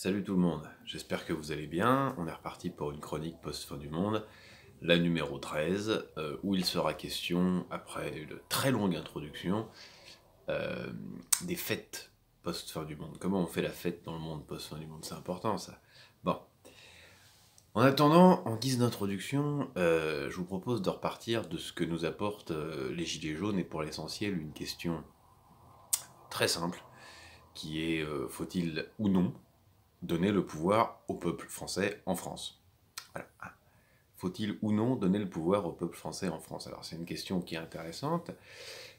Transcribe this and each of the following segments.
Salut tout le monde, j'espère que vous allez bien. On est reparti pour une chronique post-fin du monde, la numéro 13, où il sera question, après une très longue introduction, euh, des fêtes post-fin du monde. Comment on fait la fête dans le monde post-fin du monde, c'est important ça. Bon, en attendant, en guise d'introduction, je vous propose de repartir de ce que nous apportent les Gilets jaunes et pour l'essentiel une question très simple, qui est faut-il ou non donner le pouvoir au peuple français en France. Voilà. Faut-il ou non donner le pouvoir au peuple français en France? Alors c'est une question qui est intéressante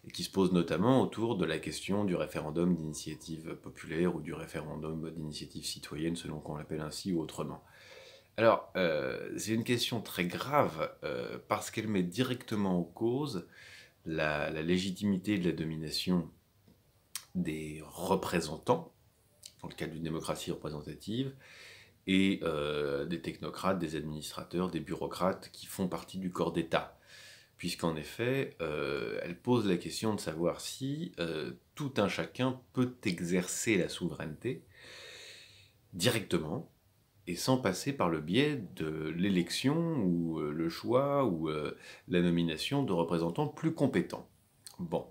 et qui se pose notamment autour de la question du référendum d'initiative populaire ou du référendum d'initiative citoyenne, selon qu'on l'appelle ainsi ou autrement. Alors, c'est une question très grave parce qu'elle met directement en cause la légitimité de la domination des représentants, dans le cadre d'une démocratie représentative, et des technocrates, des administrateurs, des bureaucrates qui font partie du corps d'État. Puisqu'en effet, elle pose la question de savoir si tout un chacun peut exercer la souveraineté directement et sans passer par le biais de l'élection ou le choix ou la nomination de représentants plus compétents. Bon,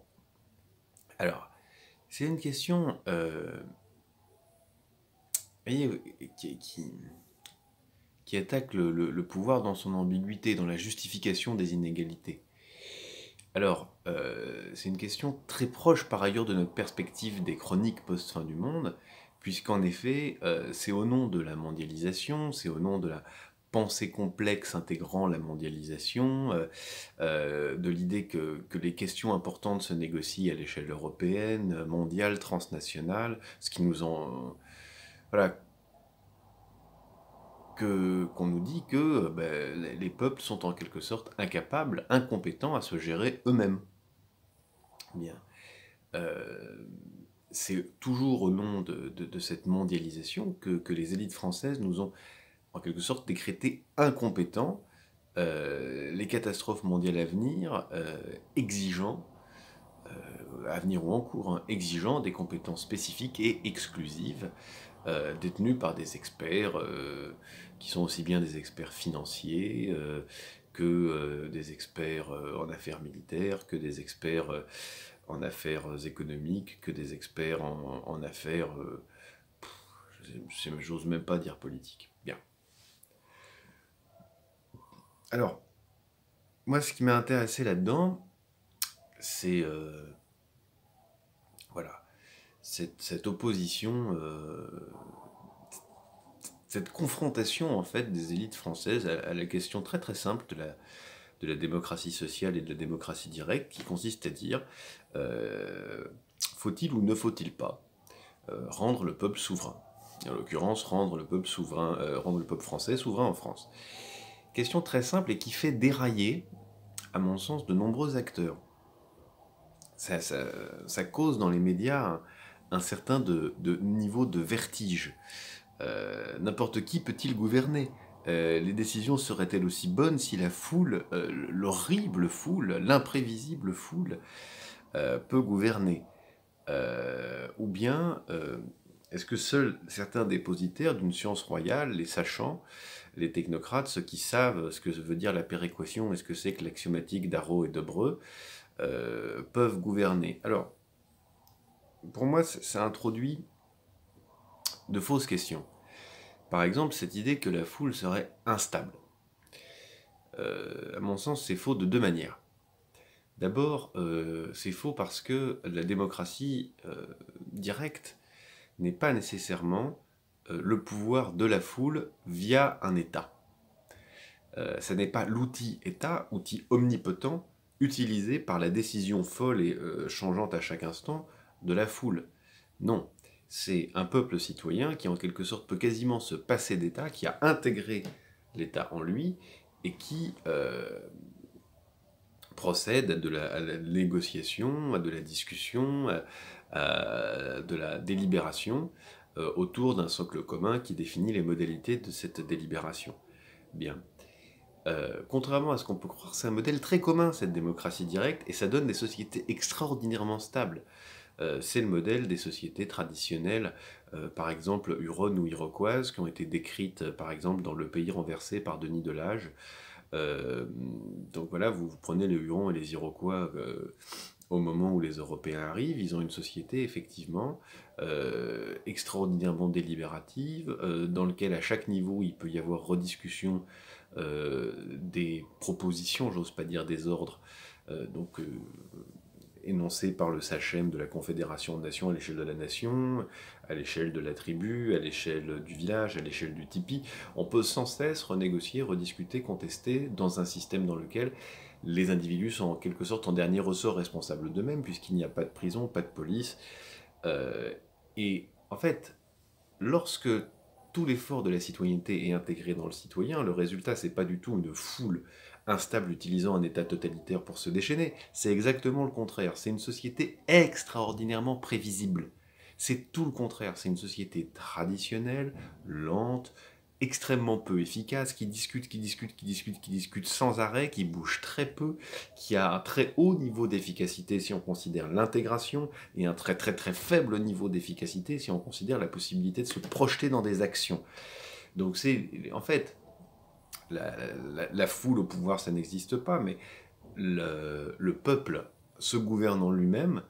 alors, c'est une question qui attaque le pouvoir dans son ambiguïté, dans la justification des inégalités. Alors, c'est une question très proche par ailleurs de notre perspective des chroniques post-fin du monde, puisqu'en effet, c'est au nom de la mondialisation, c'est au nom de la pensée complexe intégrant la mondialisation, de l'idée que les questions importantes se négocient à l'échelle européenne, mondiale, transnationale, ce qui nous en... Voilà, qu'on nous dit que les peuples sont en quelque sorte incapables, incompétents à se gérer eux-mêmes. Bien. Euh, c'est toujours au nom de cette mondialisation que les élites françaises nous ont en quelque sorte décrété incompétents, les catastrophes mondiales à venir ou en cours, hein, exigeant des compétences spécifiques et exclusives, détenus par des experts qui sont aussi bien des experts financiers que des experts en affaires militaires, que des experts en affaires économiques, que des experts en affaires, j'ose même pas dire politique. Bien. Alors, moi, ce qui m'a intéressé là-dedans, c'est voilà, cette opposition, cette confrontation en fait des élites françaises à la question très très simple de la démocratie sociale et de la démocratie directe, qui consiste à dire euh, faut-il ou ne faut-il pas rendre le peuple souverain. En l'occurrence, rendre le peuple souverain, rendre le peuple français souverain en France. Question très simple et qui fait dérailler, à mon sens, de nombreux acteurs. Ça cause dans les médias un certain niveau de vertige. N'importe qui peut-il gouverner? Les décisions seraient-elles aussi bonnes si la foule, l'horrible foule, l'imprévisible foule, peut gouverner? Ou bien, est-ce que seuls certains dépositaires d'une science royale, les sachants, les technocrates, ceux qui savent ce que veut dire la péréquation et ce que c'est que l'axiomatique d'Arrow et de Breu, peuvent gouverner? Alors, pour moi, ça introduit de fausses questions. Par exemple, cette idée que la foule serait instable. À mon sens, c'est faux de deux manières. D'abord, c'est faux parce que la démocratie directe n'est pas nécessairement le pouvoir de la foule via un État. Ça n'est pas l'outil État, outil omnipotent, utilisé par la décision folle et changeante à chaque instant de la foule. Non, c'est un peuple citoyen qui en quelque sorte peut quasiment se passer d'État, qui a intégré l'État en lui et qui procède à la négociation, à de la discussion, à de la délibération autour d'un socle commun qui définit les modalités de cette délibération. Bien. Contrairement à ce qu'on peut croire, c'est un modèle très commun, cette démocratie directe, et ça donne des sociétés extraordinairement stables. c'est le modèle des sociétés traditionnelles, par exemple huronnes ou iroquoises, qui ont été décrites, par exemple, dans Le Pays renversé par Denis Delage. Euh, donc voilà, vous prenez les Hurons et les Iroquois au moment où les Européens arrivent, ils ont une société effectivement extraordinairement délibérative, dans laquelle à chaque niveau il peut y avoir rediscussion des propositions, j'ose pas dire des ordres, donc énoncés par le sachem de la Confédération de Nations à l'échelle de la nation, à l'échelle de la tribu, à l'échelle du village, à l'échelle du tipi. On peut sans cesse renégocier, rediscuter, contester dans un système dans lequel les individus sont en quelque sorte en dernier ressort responsables d'eux-mêmes, puisqu'il n'y a pas de prison, pas de police. Et en fait, lorsque tout l'effort de la citoyenneté est intégré dans le citoyen, le résultat, c'est pas du tout une foule instable utilisant un état totalitaire pour se déchaîner, c'est exactement le contraire. C'est une société extraordinairement prévisible. C'est tout le contraire. C'est une société traditionnelle, lente, extrêmement peu efficace, qui discute, qui discute, qui discute, qui discute sans arrêt, qui bouge très peu, qui a un très haut niveau d'efficacité si on considère l'intégration, et un très très très faible niveau d'efficacité si on considère la possibilité de se projeter dans des actions. Donc c'est, en fait, la foule au pouvoir, ça n'existe pas, mais le peuple se gouvernant lui-même,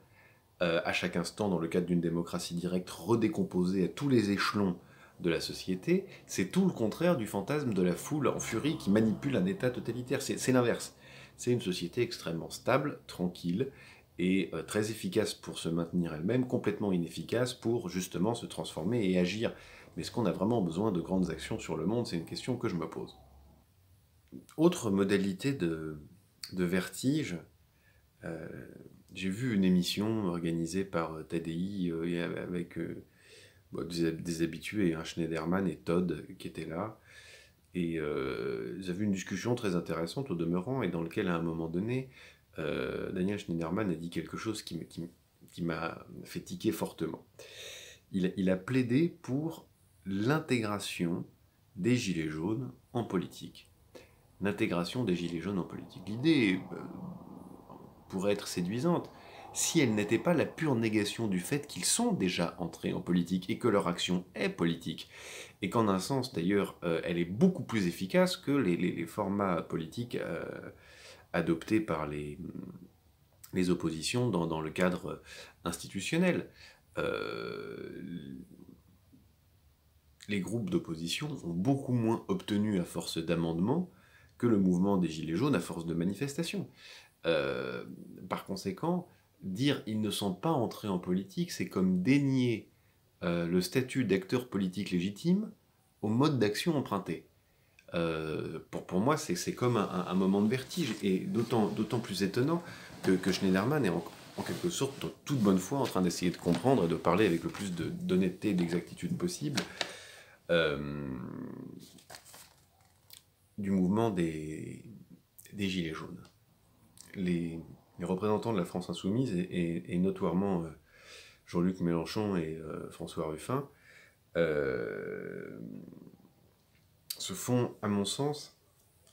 à chaque instant, dans le cadre d'une démocratie directe, redécomposée à tous les échelons de la société, c'est tout le contraire du fantasme de la foule en furie qui manipule un État totalitaire. C'est l'inverse. C'est une société extrêmement stable, tranquille, et très efficace pour se maintenir elle-même, complètement inefficace pour justement se transformer et agir. Mais est-ce qu'on a vraiment besoin de grandes actions sur le monde? C'est une question que je me pose. Autre modalité de vertige, euh, j'ai vu une émission organisée par TDI avec des habitués, hein, Schneiderman et Todd qui étaient là. Et ils avaient une discussion très intéressante au demeurant, et dans lequel à un moment donné, Daniel Schneiderman a dit quelque chose qui m'a fait tiquer fortement. Il a plaidé pour l'intégration des Gilets jaunes en politique. L'intégration des Gilets jaunes en politique. L'idée pourrait être séduisante si elle n'était pas la pure négation du fait qu'ils sont déjà entrés en politique et que leur action est politique. Et qu'en un sens, d'ailleurs, elle est beaucoup plus efficace que les formats politiques adoptés par les oppositions dans le cadre institutionnel. Euh, les groupes d'opposition ont beaucoup moins obtenu à force d'amendements que le mouvement des Gilets jaunes à force de manifestations. Euh, Par conséquent, dire ils ne sont pas entrés en politique, c'est comme dénier le statut d'acteur politique légitime au mode d'action emprunté. Pour moi, c'est comme un moment de vertige, et d'autant plus étonnant que Schneiderman est en quelque sorte de toute bonne foi en train d'essayer de comprendre et de parler avec le plus d'honnêteté et d'exactitude possible euh, du mouvement des Gilets jaunes. Les représentants de la France insoumise, et notoirement Jean-Luc Mélenchon et François Ruffin, euh, se font, à mon sens,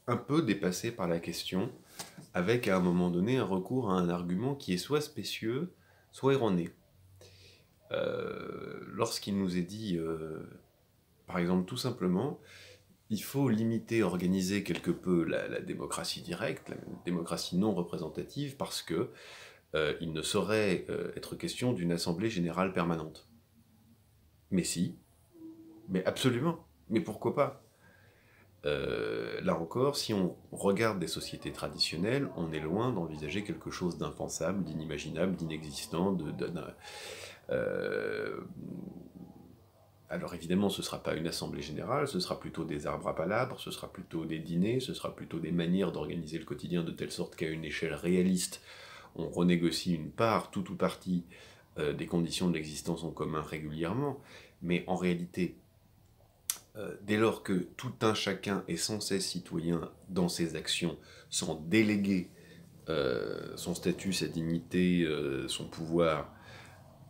un peu dépassés par la question, avec à un moment donné un recours à un argument qui est soit spécieux, soit erroné. Lorsqu'il nous est dit, par exemple, tout simplement, il faut limiter, organiser quelque peu la démocratie directe, la démocratie non représentative, parce que il ne saurait être question d'une assemblée générale permanente. Mais si, mais absolument, mais pourquoi pas? Là encore, si on regarde des sociétés traditionnelles, on est loin d'envisager quelque chose d'impensable, d'inimaginable, d'inexistant, euh, alors évidemment, ce ne sera pas une assemblée générale, ce sera plutôt des arbres à palabres, ce sera plutôt des dîners, ce sera plutôt des manières d'organiser le quotidien de telle sorte qu'à une échelle réaliste, on renégocie une part, tout ou partie des conditions de l'existence en commun régulièrement. Mais en réalité, dès lors que tout un chacun est sans cesse citoyen dans ses actions, sans déléguer son statut, sa dignité, son pouvoir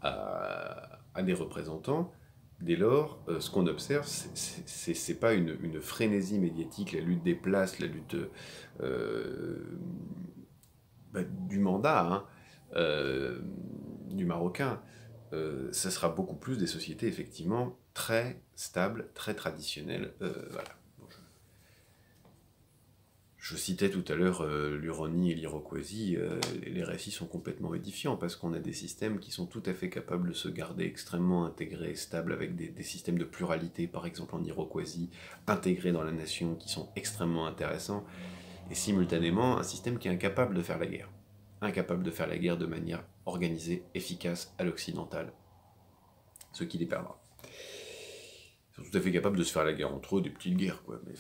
à des représentants, dès lors, ce qu'on observe, c'est pas une frénésie médiatique, la lutte des places, la lutte du mandat, hein, du marocain, ça sera beaucoup plus des sociétés effectivement très stables, très traditionnelles. Voilà. Bon, je citais tout à l'heure l'Huronie et l'Iroquoisie, les récits sont complètement édifiants parce qu'on a des systèmes qui sont tout à fait capables de se garder extrêmement intégrés et stables avec des systèmes de pluralité, par exemple en Iroquoisie, intégrés dans la nation, qui sont extrêmement intéressants, et simultanément un système qui est incapable de faire la guerre. Incapable de faire la guerre de manière organisée, efficace, à l'occidentale, ce qui les perdra. Ils sont tout à fait capables de se faire la guerre entre eux, des petites guerres, quoi, mais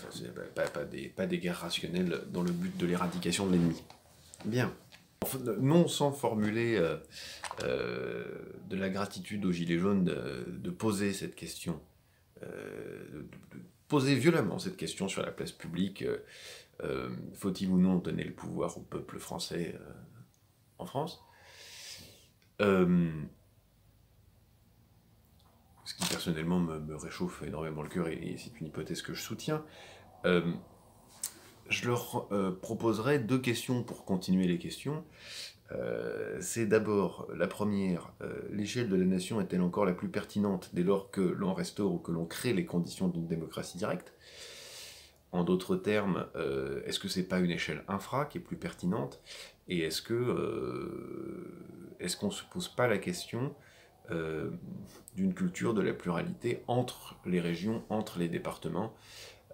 pas des guerres rationnelles dans le but de l'éradication de l'ennemi. Bien. Non sans formuler de la gratitude aux Gilets jaunes de poser cette question, de poser violemment cette question sur la place publique, faut-il ou non donner le pouvoir au peuple français en France, ce qui personnellement me réchauffe énormément le cœur, et c'est une hypothèse que je soutiens. Je leur proposerai 2 questions pour continuer les questions. C'est d'abord, la première, l'échelle de la nation est-elle encore la plus pertinente dès lors que l'on restaure ou que l'on crée les conditions d'une démocratie directe? En d'autres termes, est-ce que c'est pas une échelle infra qui est plus pertinente? Et est-ce qu'on se pose pas la question d'une culture de la pluralité entre les régions, entre les départements,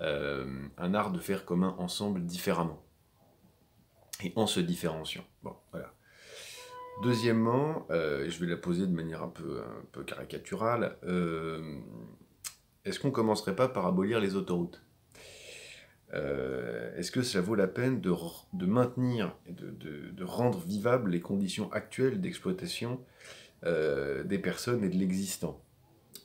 un art de faire commun ensemble différemment, et en se différenciant. Bon, voilà. Deuxièmement, je vais la poser de manière un peu caricaturale, est-ce qu'on commencerait pas par abolir les autoroutes? Est-ce que ça vaut la peine de maintenir, de rendre vivables les conditions actuelles d'exploitation des personnes et de l'existant?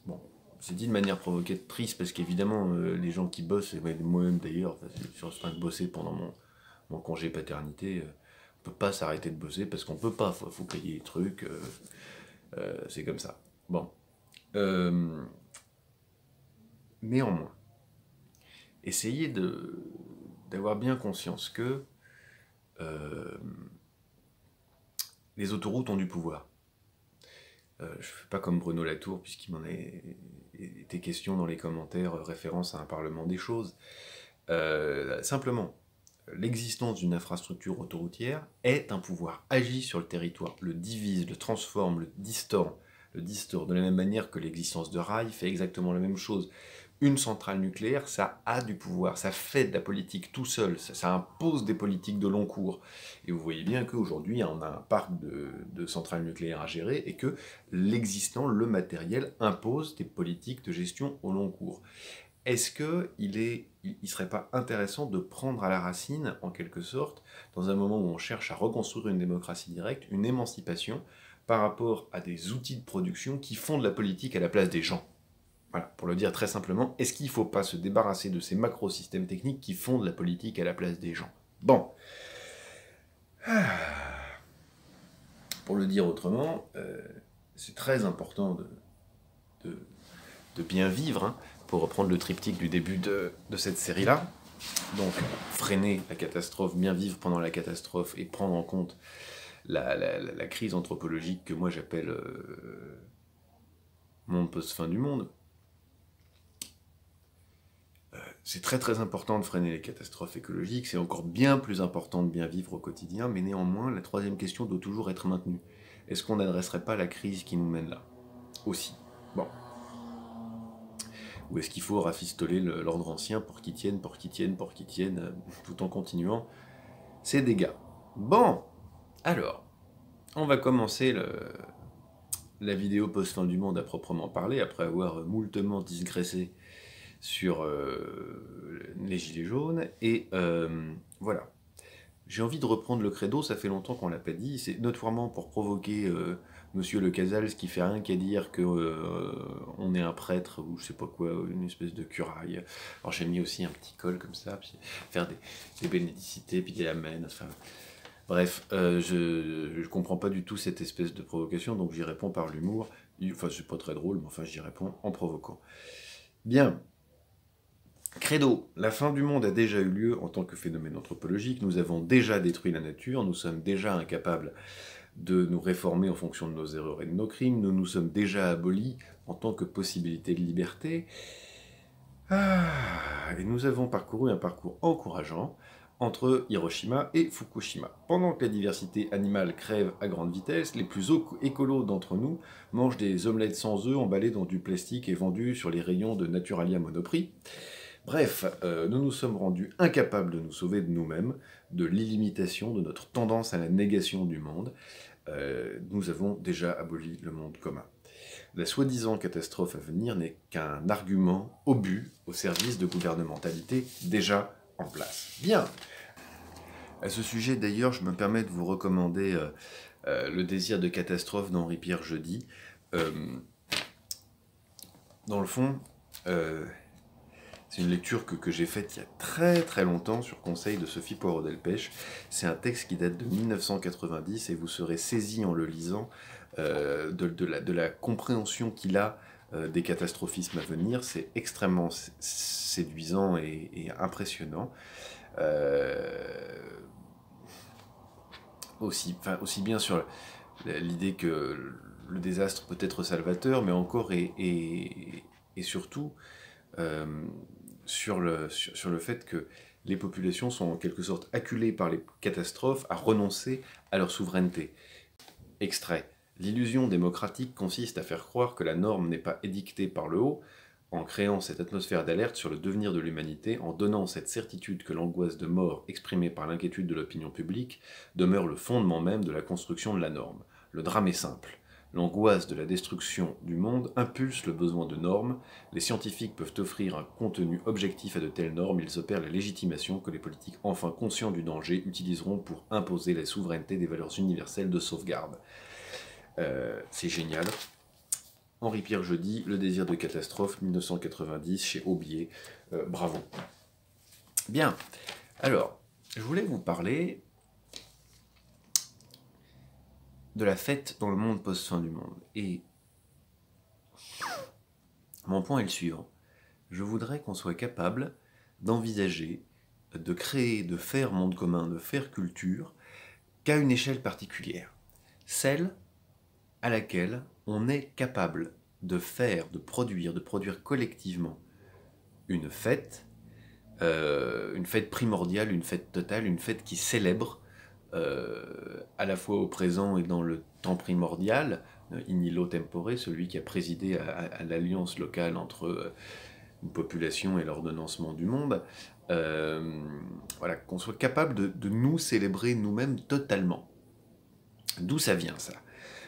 Bon, c'est dit de manière provocatrice parce qu'évidemment, les gens qui bossent, et moi-même d'ailleurs, je suis en train de bosser pendant mon congé paternité, on peut pas s'arrêter de bosser parce qu'on peut pas, faut payer les trucs, c'est comme ça. Bon. Néanmoins, essayez d'avoir bien conscience que les autoroutes ont du pouvoir. Je ne fais pas comme Bruno Latour, puisqu'il m'en a été question dans les commentaires, référence à un parlement des choses. Simplement, l'existence d'une infrastructure autoroutière est un pouvoir, agit sur le territoire, le divise, le transforme, le distord, de la même manière que l'existence de rails fait exactement la même chose. Une centrale nucléaire, ça a du pouvoir, ça fait de la politique tout seul, ça impose des politiques de long cours. Et vous voyez bien qu'aujourd'hui, on a un parc de centrales nucléaires à gérer et que l'existant, le matériel, impose des politiques de gestion au long cours. Est-ce qu'il ne serait pas intéressant de prendre à la racine, en quelque sorte, dans un moment où on cherche à reconstruire une démocratie directe, une émancipation par rapport à des outils de production qui font de la politique à la place des gens? Voilà, pour le dire très simplement, est-ce qu'il ne faut pas se débarrasser de ces macro-systèmes techniques qui font de la politique à la place des gens? Bon. Pour le dire autrement, c'est très important de bien vivre, hein, pour reprendre le triptyque du début de cette série-là. Donc, freiner la catastrophe, bien vivre pendant la catastrophe et prendre en compte la crise anthropologique que moi j'appelle monde post-fin du monde. C'est très très important de freiner les catastrophes écologiques, c'est encore bien plus important de bien vivre au quotidien, mais néanmoins, la troisième question doit toujours être maintenue. Est-ce qu'on n'adresserait pas la crise qui nous mène là? Aussi. Bon. Ou est-ce qu'il faut rafistoler l'ordre ancien pour qu'il tienne, tout en continuant ses dégâts? Bon, alors, on va commencer la vidéo post-fin du monde à proprement parler, après avoir moultement digressé sur les gilets jaunes, et voilà. J'ai envie de reprendre le credo, ça fait longtemps qu'on l'a pas dit, c'est notoirement pour provoquer Monsieur Le Casals qui fait rien qu'à dire que on est un prêtre, ou je sais pas quoi, une espèce de curaille. Alors j'ai mis aussi un petit col comme ça, puis faire des bénédicités, puis des amens, enfin... Bref, je comprends pas du tout cette espèce de provocation, donc j'y réponds par l'humour. Enfin, c'est pas très drôle, mais enfin j'y réponds en provoquant. Bien. Credo, la fin du monde a déjà eu lieu en tant que phénomène anthropologique, nous avons déjà détruit la nature, nous sommes déjà incapables de nous réformer en fonction de nos erreurs et de nos crimes. Nous nous sommes déjà abolis en tant que possibilité de liberté. Et nous avons parcouru un parcours encourageant entre Hiroshima et Fukushima. Pendant que la diversité animale crève à grande vitesse, les plus écolos d'entre nous mangent des omelettes sans œufs emballées dans du plastique et vendues sur les rayons de Naturalia Monoprix. Bref, nous nous sommes rendus incapables de nous sauver de nous-mêmes, de l'illimitation, de notre tendance à la négation du monde. Nous avons déjà aboli le monde commun. La soi-disant catastrophe à venir n'est qu'un argument obus au service de gouvernementalité déjà en place. Bien. À ce sujet, d'ailleurs, je me permets de vous recommander Le désir de catastrophe d'Henri Pierre Jeudi. Dans le fond, c'est une lecture que j'ai faite il y a très très longtemps sur conseil de Sophie Poireau-Delpech. C'est un texte qui date de 1990 et vous serez saisi en le lisant de la compréhension qu'il a des catastrophismes à venir. C'est extrêmement séduisant et impressionnant. Aussi bien sur l'idée que le désastre peut être salvateur, mais encore et surtout sur le fait que les populations sont en quelque sorte acculées par les catastrophes à renoncer à leur souveraineté. Extrait. L'illusion démocratique consiste à faire croire que la norme n'est pas édictée par le haut, en créant cette atmosphère d'alerte sur le devenir de l'humanité, en donnant cette certitude que l'angoisse de mort exprimée par l'inquiétude de l'opinion publique demeure le fondement même de la construction de la norme. Le drame est simple. L'angoisse de la destruction du monde impulse le besoin de normes. Les scientifiques peuvent offrir un contenu objectif à de telles normes. Ils opèrent la légitimation que les politiques, enfin conscients du danger, utiliseront pour imposer la souveraineté des valeurs universelles de sauvegarde. C'est génial. Henri Pierre Jeudi, Le désir de catastrophe, 1990, chez Aubier. Bravo. Bien. Alors, je voulais vous parler de la fête dans le monde post-fin du monde. Et mon point est le suivant. Je voudrais qu'on soit capable d'envisager, de créer, de faire monde commun, de faire culture, qu'à une échelle particulière. Celle à laquelle on est capable de faire, de produire collectivement une fête primordiale, une fête totale, une fête qui célèbre à la fois au présent et dans le temps primordial, in illo tempore, celui qui a présidé à l'alliance locale entre une population et l'ordonnancement du monde, voilà, qu'on soit capable de nous célébrer nous-mêmes totalement. D'où ça vient, ça?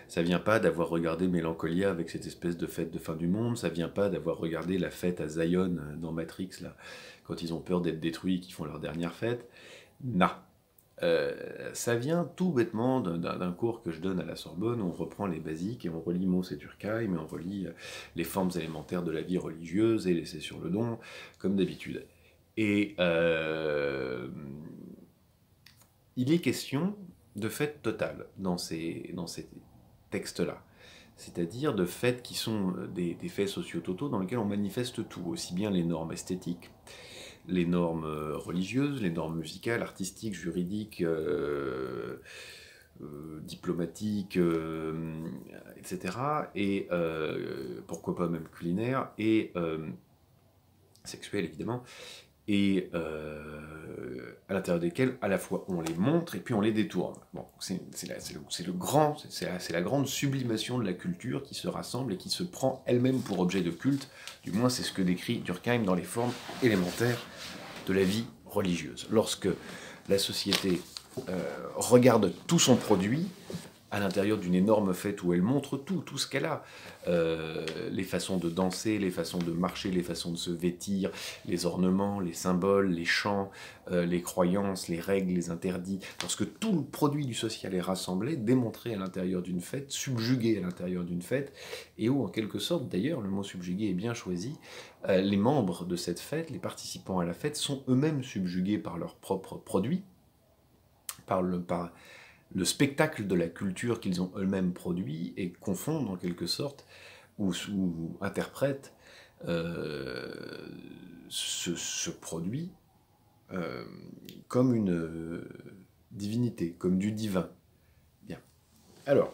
Ça vient pas d'avoir regardé Mélancolia avec cette espèce de fête de fin du monde, ça vient pas d'avoir regardé la fête à Zion dans Matrix, là, quand ils ont peur d'être détruits et qu'ils font leur dernière fête. Non. Ça vient tout bêtement d'un cours que je donne à la Sorbonne où on reprend les basiques et on relit Mauss et Durkheim et on relit les formes élémentaires de la vie religieuse et l'essai sur le don, comme d'habitude. Et il est question de fête totale dans ces textes-là. C'est-à-dire de faits qui sont des faits socio-totaux dans lesquels on manifeste tout, aussi bien les normes esthétiques, les normes religieuses, les normes musicales, artistiques, juridiques, diplomatiques, etc. Et pourquoi pas même culinaires, et sexuelles évidemment, et à l'intérieur desquels à la fois on les montre et puis on les détourne. Bon, c'est la grande sublimation de la culture qui se rassemble et qui se prend elle-même pour objet de culte, du moins c'est ce que décrit Durkheim dans les formes élémentaires de la vie religieuse. Lorsque la société regarde tout son produit, à l'intérieur d'une énorme fête où elle montre tout ce qu'elle a. Les façons de danser, les façons de marcher, les façons de se vêtir, les ornements, les symboles, les chants, les croyances, les règles, les interdits. Lorsque tout le produit du social est rassemblé, démontré à l'intérieur d'une fête, subjugué à l'intérieur d'une fête, et où, en quelque sorte, d'ailleurs, le mot subjugué est bien choisi, les membres de cette fête, les participants à la fête, sont eux-mêmes subjugués par leur propre produit, par le spectacle de la culture qu'ils ont eux-mêmes produit et confondent en quelque sorte ou interprètent ce produit comme une divinité, comme du divin. Bien. Alors,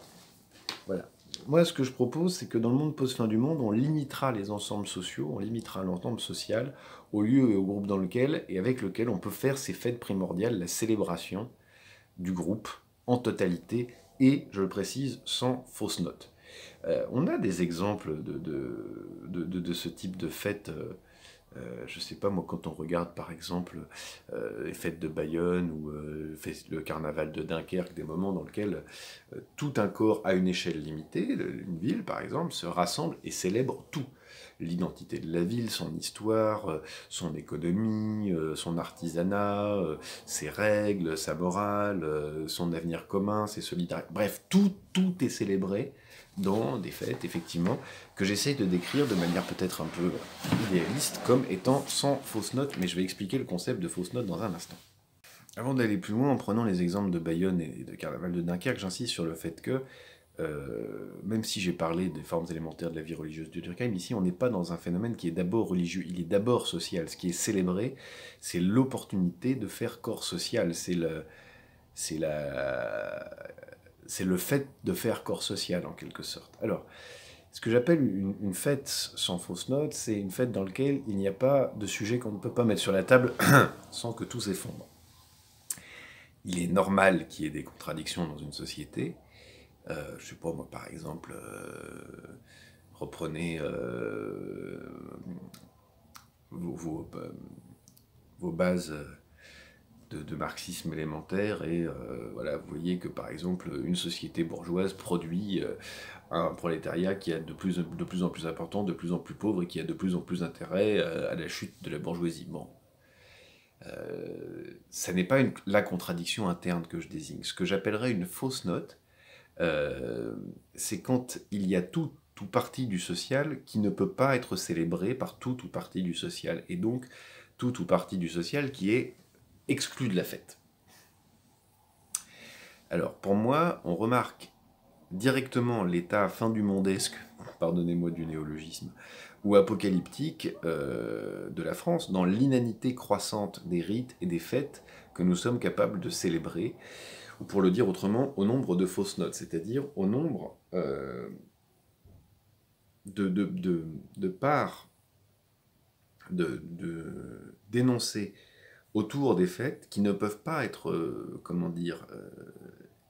voilà. Moi, ce que je propose, c'est que dans le monde post-fin du monde, on limitera les ensembles sociaux, on limitera l'ensemble social au lieu et au groupe dans lequel et avec lequel on peut faire ces fêtes primordiales, la célébration du groupe en totalité et, je le précise, sans fausse note. On a des exemples de ce type de fêtes. Je sais pas, moi, quand on regarde par exemple les fêtes de Bayonne ou le carnaval de Dunkerque, des moments dans lesquels tout un corps à une échelle limitée, une ville par exemple, se rassemble et célèbre tout. L'identité de la ville, son histoire, son économie, son artisanat, ses règles, sa morale, son avenir commun, ses solidarités. Bref, tout est célébré dans des fêtes, effectivement, que j'essaye de décrire de manière peut-être un peu idéaliste, comme étant sans fausse note, mais je vais expliquer le concept de fausse note dans un instant. Avant d'aller plus loin, en prenant les exemples de Bayonne et de Carnaval de Dunkerque, j'insiste sur le fait que, même si j'ai parlé des formes élémentaires de la vie religieuse de Durkheim, ici on n'est pas dans un phénomène qui est d'abord religieux, il est d'abord social. Ce qui est célébré, c'est l'opportunité de faire corps social, c'est le fait de faire corps social en quelque sorte. Alors, ce que j'appelle une fête sans fausse note, c'est une fête dans laquelle il n'y a pas de sujet qu'on ne peut pas mettre sur la table sans que tout s'effondre. Il est normal qu'il y ait des contradictions dans une société. Je sais pas, moi, par exemple, reprenez vos bases de marxisme élémentaire et voilà, vous voyez que par exemple une société bourgeoise produit un prolétariat qui est de plus en plus important, de plus en plus pauvre et qui a de plus en plus intérêt à la chute de la bourgeoisie. Bon, ça n'est pas la contradiction interne que je désigne. Ce que j'appellerais une fausse note, c'est quand il y a tout ou partie du social qui ne peut pas être célébré par tout ou partie du social, et donc tout ou partie du social qui est exclu de la fête. Alors, pour moi, on remarque directement l'état fin du mondesque, pardonnez-moi du néologisme, ou apocalyptique de la France dans l'inanité croissante des rites et des fêtes que nous sommes capables de célébrer, ou pour le dire autrement, au nombre de fausses notes, c'est-à-dire au nombre de parts d'énoncés autour des fêtes qui ne peuvent pas être,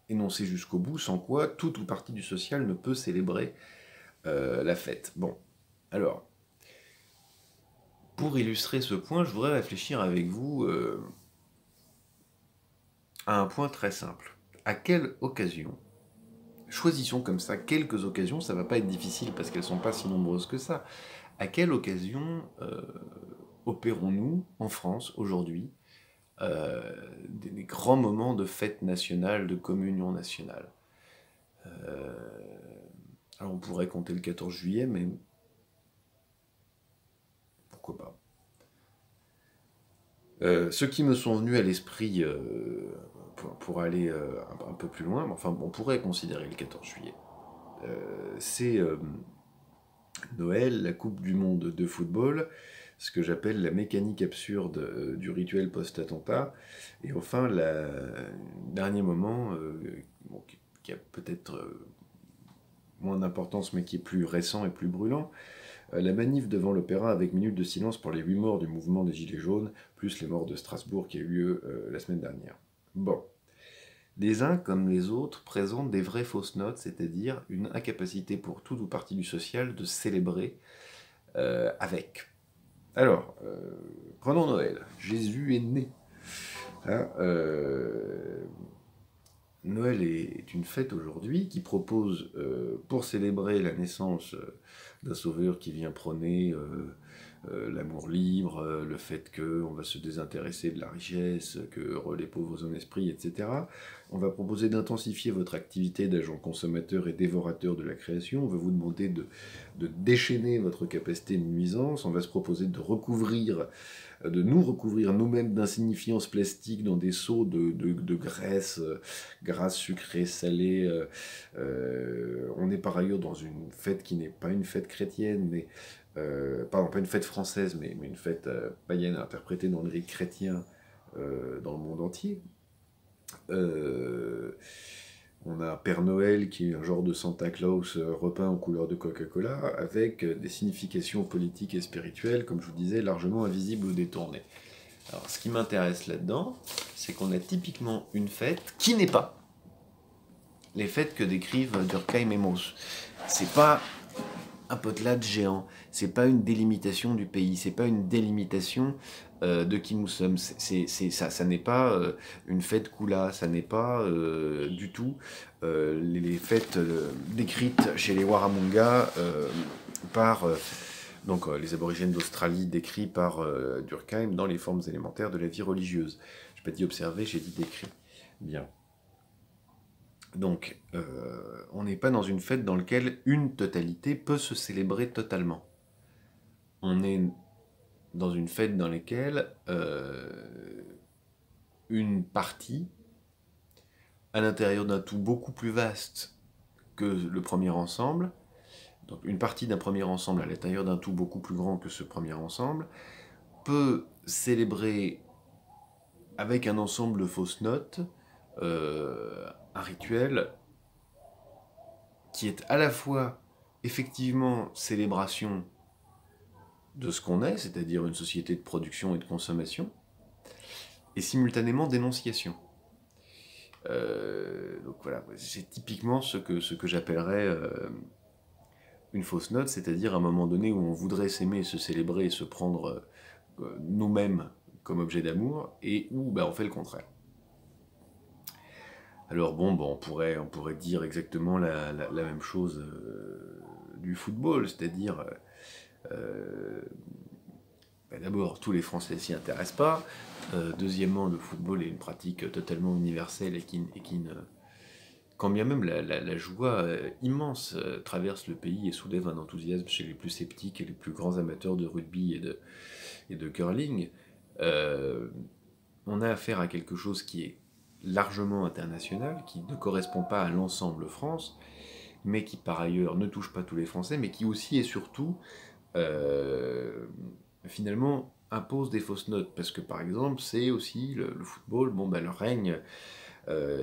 énoncés jusqu'au bout, sans quoi tout ou partie du social ne peut célébrer la fête. Bon, alors, pour illustrer ce point, je voudrais réfléchir avec vous à un point très simple. À quelle occasion, choisissons comme ça quelques occasions, ça va pas être difficile parce qu'elles sont pas si nombreuses que ça, à quelle occasion opérons-nous en France aujourd'hui des grands moments de fête nationale, de communion nationale. Alors on pourrait compter le 14 juillet, mais pourquoi pas. Ceux qui me sont venus à l'esprit pour aller un peu plus loin, enfin on pourrait considérer le 14 juillet. C'est Noël, la Coupe du Monde de football, ce que j'appelle la mécanique absurde du rituel post-attentat, et enfin, dernier moment, bon, qui a peut-être moins d'importance, mais qui est plus récent et plus brûlant, la manif devant l'Opéra avec minute de silence pour les 8 morts du mouvement des Gilets jaunes, plus les morts de Strasbourg qui a eu lieu la semaine dernière. Bon. Les uns comme les autres présentent des vraies fausses notes, c'est-à-dire une incapacité pour toute ou partie du social de célébrer avec. Alors, prenons Noël. Jésus est né. Hein, Noël est une fête aujourd'hui qui propose, pour célébrer la naissance d'un sauveur qui vient prôner l'amour libre, le fait qu'on va se désintéresser de la richesse, que les pauvres ont esprit, etc. On va proposer d'intensifier votre activité d'agent consommateur et dévorateur de la création. On va vous demander de déchaîner votre capacité de nuisance. On va se proposer de nous recouvrir nous-mêmes d'insignifiance plastique dans des seaux de graisse, grasse, sucrée, salée. On est par ailleurs dans une fête qui n'est pas une fête chrétienne, mais pardon, pas une fête française, mais une fête païenne interprétée dans le rite chrétien dans le monde entier. On a Père Noël qui est un genre de Santa Claus repeint en couleur de Coca-Cola, avec des significations politiques et spirituelles, comme je vous disais, largement invisibles ou détournées. Alors, ce qui m'intéresse là-dedans, c'est qu'on a typiquement une fête qui n'est pas les fêtes que décrivent Durkheim et Mauss. C'est pas un potelade géant, c'est pas une délimitation du pays, c'est pas une délimitation de qui nous sommes. Ça n'est pas une fête Kula, ça n'est pas du tout les fêtes décrites chez les Warramunga par les aborigènes d'Australie décrits par Durkheim dans les formes élémentaires de la vie religieuse. Je n'ai pas dit observer, j'ai dit décrit. Bien. Donc, on n'est pas dans une fête dans laquelle une totalité peut se célébrer totalement. On est dans une fête dans laquelle une partie, à l'intérieur d'un tout beaucoup plus vaste que le premier ensemble, donc une partie d'un premier ensemble à l'intérieur d'un tout beaucoup plus grand que ce premier ensemble, peut célébrer avec un ensemble de fausses notes un rituel qui est à la fois effectivement célébration de ce qu'on est, c'est-à-dire une société de production et de consommation, et simultanément dénonciation. Donc voilà, c'est typiquement ce que j'appellerais une fausse note, c'est-à-dire un moment donné où on voudrait s'aimer, se célébrer et se prendre nous-mêmes comme objet d'amour, et où on fait le contraire. Alors on pourrait dire exactement la même chose du football, c'est-à-dire d'abord tous les Français s'y intéressent pas, deuxièmement le football est une pratique totalement universelle et qui ne... Quand bien même la joie immense traverse le pays et soulève un enthousiasme chez les plus sceptiques et les plus grands amateurs de rugby et de curling, on a affaire à quelque chose qui est largement international, qui ne correspond pas à l'ensemble France, mais qui par ailleurs ne touche pas tous les Français, mais qui aussi et surtout finalement impose des fausses notes, parce que par exemple c'est aussi le football, le règne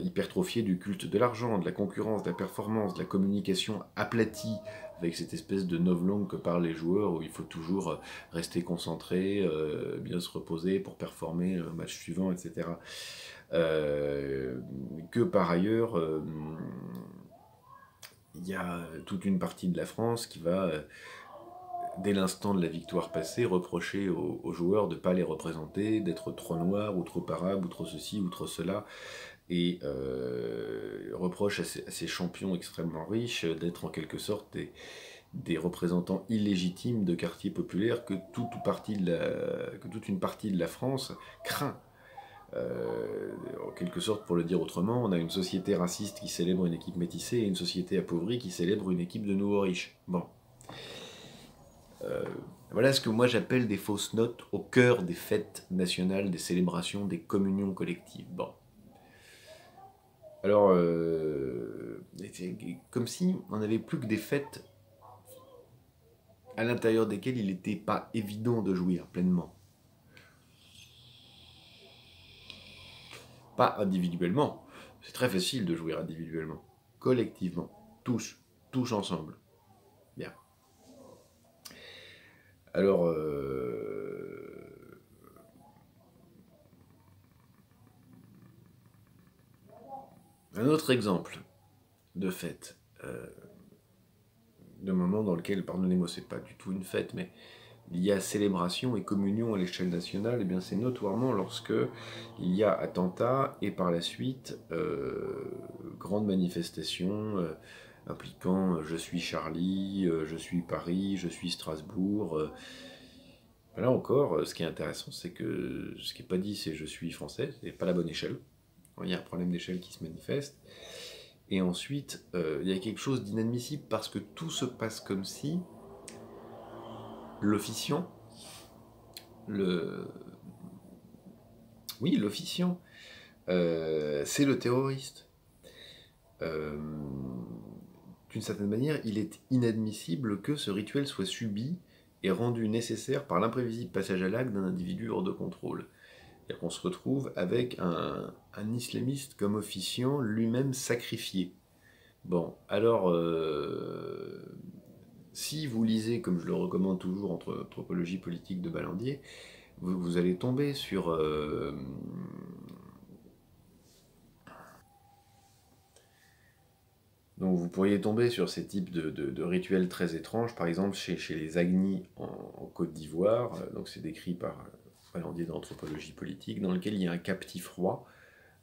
hypertrophié du culte de l'argent, de la concurrence, de la performance, de la communication aplatie, avec cette espèce de novlangue que parlent les joueurs, où il faut toujours rester concentré, bien se reposer pour performer au match suivant, etc. Que par ailleurs, il y a toute une partie de la France qui va, dès l'instant de la victoire passée, reprocher aux joueurs de ne pas les représenter, d'être trop noirs, ou trop arabes, ou trop ceci, ou trop cela, et reproche à ces champions extrêmement riches d'être en quelque sorte des représentants illégitimes de quartiers populaires que toute une partie de la France craint. En quelque sorte, pour le dire autrement, on a une société raciste qui célèbre une équipe métissée et une société appauvrie qui célèbre une équipe de nouveaux riches. Voilà ce que moi j'appelle des fausses notes au cœur des fêtes nationales, des célébrations, des communions collectives. Alors, comme si on n'avait plus que des fêtes à l'intérieur desquelles il n'était pas évident de jouir pleinement. Pas individuellement. C'est très facile de jouir individuellement. Collectivement. Tous ensemble. Bien. Alors, un autre exemple de fête, de moment dans lequel, pardonnez-moi, c'est pas du tout une fête, mais il y a célébration et communion à l'échelle nationale, et bien c'est notoirement lorsque il y a attentat et par la suite grande manifestation impliquant je suis Charlie, je suis Paris, je suis Strasbourg. Là encore, ce qui est intéressant, c'est que ce qui n'est pas dit, c'est je suis français, c'est pas la bonne échelle. Il y a un problème d'échelle qui se manifeste. Et ensuite, il y a quelque chose d'inadmissible parce que tout se passe comme si l'officiant, l'officiant, c'est le terroriste. D'une certaine manière, il est inadmissible que ce rituel soit subi et rendu nécessaire par l'imprévisible passage à l'acte d'un individu hors de contrôle. Et on se retrouve avec un islamiste comme officiant, lui-même sacrifié. Bon, alors, si vous lisez, comme je le recommande toujours, entre Anthropologie politique de Ballandier, vous allez tomber sur... donc vous pourriez tomber sur ces types de rituels très étranges, par exemple chez les Agnis en Côte d'Ivoire, donc c'est décrit par Ballandier dans Anthropologie politique, dans lequel il y a un captif roi,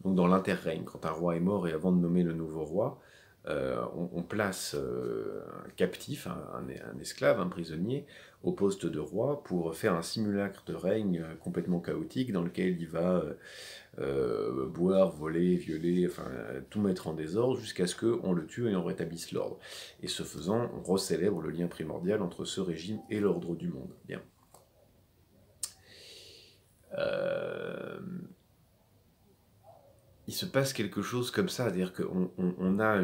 donc dans l'interrègne, quand un roi est mort et avant de nommer le nouveau roi, on place un captif, un esclave, un prisonnier, au poste de roi pour faire un simulacre de règne complètement chaotique dans lequel il va boire, voler, violer, enfin tout mettre en désordre jusqu'à ce qu'on le tue et on rétablisse l'ordre. Et ce faisant, on recélèbre le lien primordial entre ce régime et l'ordre du monde. Bien. Il se passe quelque chose comme ça, c'est-à-dire qu'on a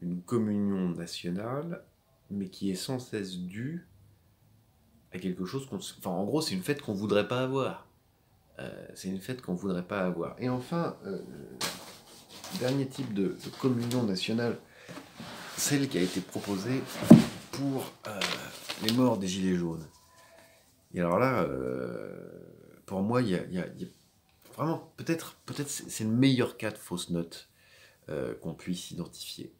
une communion nationale, mais qui est sans cesse due à quelque chose qu'on... Enfin, en gros, c'est une fête qu'on voudrait pas avoir. C'est une fête qu'on voudrait pas avoir. Et enfin, dernier type de communion nationale, celle qui a été proposée pour les morts des Gilets jaunes. Et alors là, pour moi, il y a vraiment, peut-être c'est le meilleur cas de fausse note qu'on puisse identifier.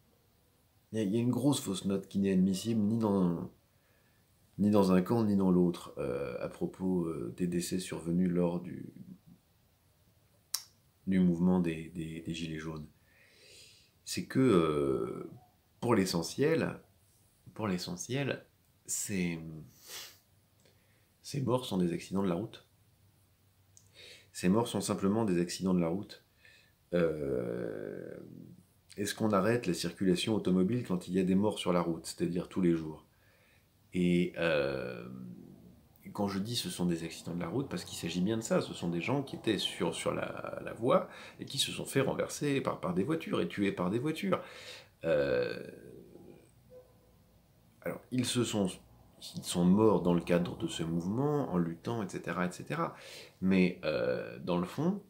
Il y a une grosse fausse note qui n'est admissible ni dans un camp ni dans l'autre à propos des décès survenus lors du mouvement des Gilets jaunes. C'est que pour l'essentiel, ces morts sont des accidents de la route. Ces morts sont simplement des accidents de la route. Est-ce qu'on arrête la circulation automobile quand il y a des morts sur la route, c'est-à-dire tous les jours? Et quand je dis ce sont des accidents de la route, parce qu'il s'agit bien de ça, ce sont des gens qui étaient sur la voie et qui se sont fait renverser par des voitures et tués par des voitures. Alors, ils sont morts dans le cadre de ce mouvement, en luttant, etc. etc. Mais dans le fond,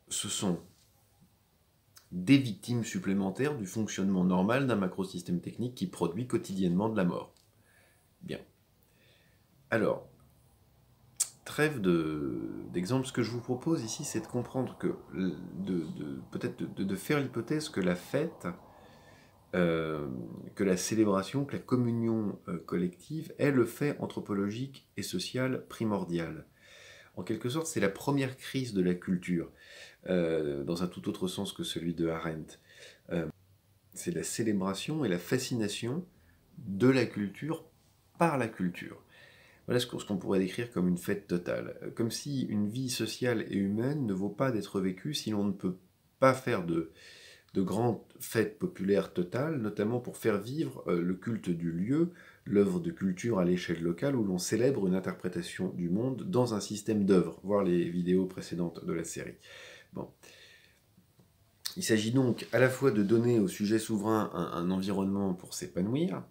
ce sont des victimes supplémentaires du fonctionnement normal d'un macrosystème technique qui produit quotidiennement de la mort. Bien. Alors, trêve d'exemples, ce que je vous propose ici, c'est de comprendre que, peut-être de faire l'hypothèse que la fête, que la célébration, que la communion collective est le fait anthropologique et social primordial. En quelque sorte, c'est la première crise de la culture, dans un tout autre sens que celui de Arendt. C'est la célébration et la fascination de la culture par la culture. Voilà ce qu'on pourrait décrire comme une fête totale. Comme si une vie sociale et humaine ne vaut pas d'être vécue si l'on ne peut pas faire de grandes fêtes populaires totales, notamment pour faire vivre le culte du lieu, l'œuvre de culture à l'échelle locale où l'on célèbre une interprétation du monde dans un système d'œuvres, voir les vidéos précédentes de la série. Bon. Il s'agit donc à la fois de donner au sujet souverain un environnement pour s'épanouir,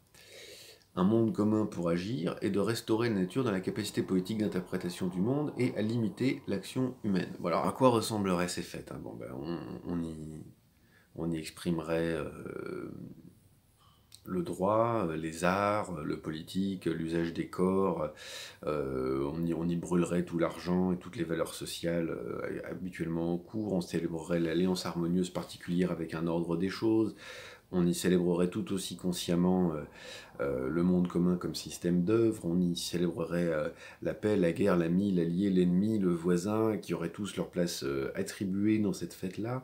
un monde commun pour agir, et de restaurer la nature dans la capacité politique d'interprétation du monde et à limiter l'action humaine. Bon, alors à quoi ressembleraient ces fêtes, hein? Bon, ben, on y exprimerait le droit, les arts, le politique, l'usage des corps, on y brûlerait tout l'argent et toutes les valeurs sociales habituellement en cours, on célébrerait l'alliance harmonieuse particulière avec un ordre des choses, on y célébrerait tout aussi consciemment le monde commun comme système d'œuvre, on y célébrerait la paix, la guerre, l'ami, l'allié, l'ennemi, le voisin, qui auraient tous leur place attribuée dans cette fête-là.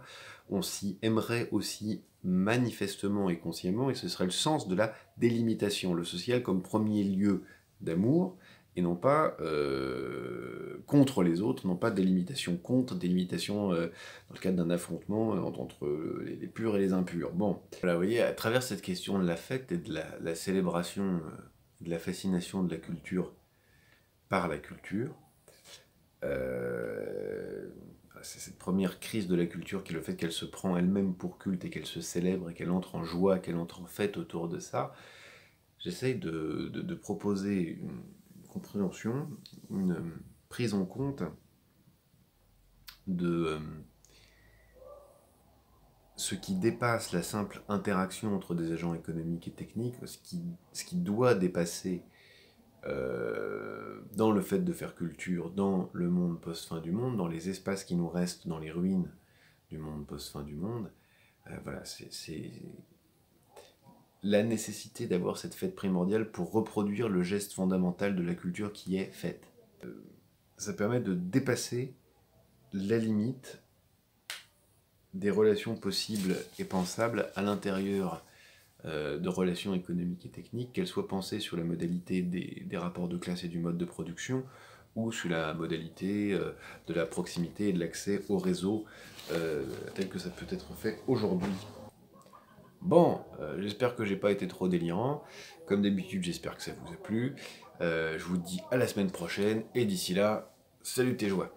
On s'y aimerait aussi manifestement et consciemment, et ce serait le sens de la délimitation, le social comme premier lieu d'amour, et non pas contre les autres, non pas délimitation contre, délimitation dans le cadre d'un affrontement entre les purs et les impurs. Bon, voilà, vous voyez, à travers cette question de la fête et de la célébration, de la fascination de la culture par la culture, c'est cette première crise de la culture qui est le fait qu'elle se prend elle-même pour culte et qu'elle se célèbre et qu'elle entre en joie, qu'elle entre en fête autour de ça. J'essaye de proposer une compréhension, une prise en compte de ce qui dépasse la simple interaction entre des agents économiques et techniques, ce qui doit dépasser dans le fait de faire culture, dans le monde post-fin du monde, dans les espaces qui nous restent, dans les ruines du monde post-fin du monde. Voilà, c'est la nécessité d'avoir cette fête primordiale pour reproduire le geste fondamental de la culture qui est faite. Ça permet de dépasser la limite des relations possibles et pensables à l'intérieur de relations économiques et techniques, qu'elles soient pensées sur la modalité des rapports de classe et du mode de production, ou sur la modalité de la proximité et de l'accès au réseau tel que ça peut être fait aujourd'hui. Bon, j'espère que j'ai pas été trop délirant. Comme d'habitude, j'espère que ça vous a plu. Je vous dis à la semaine prochaine, et d'ici là, salut tes joies.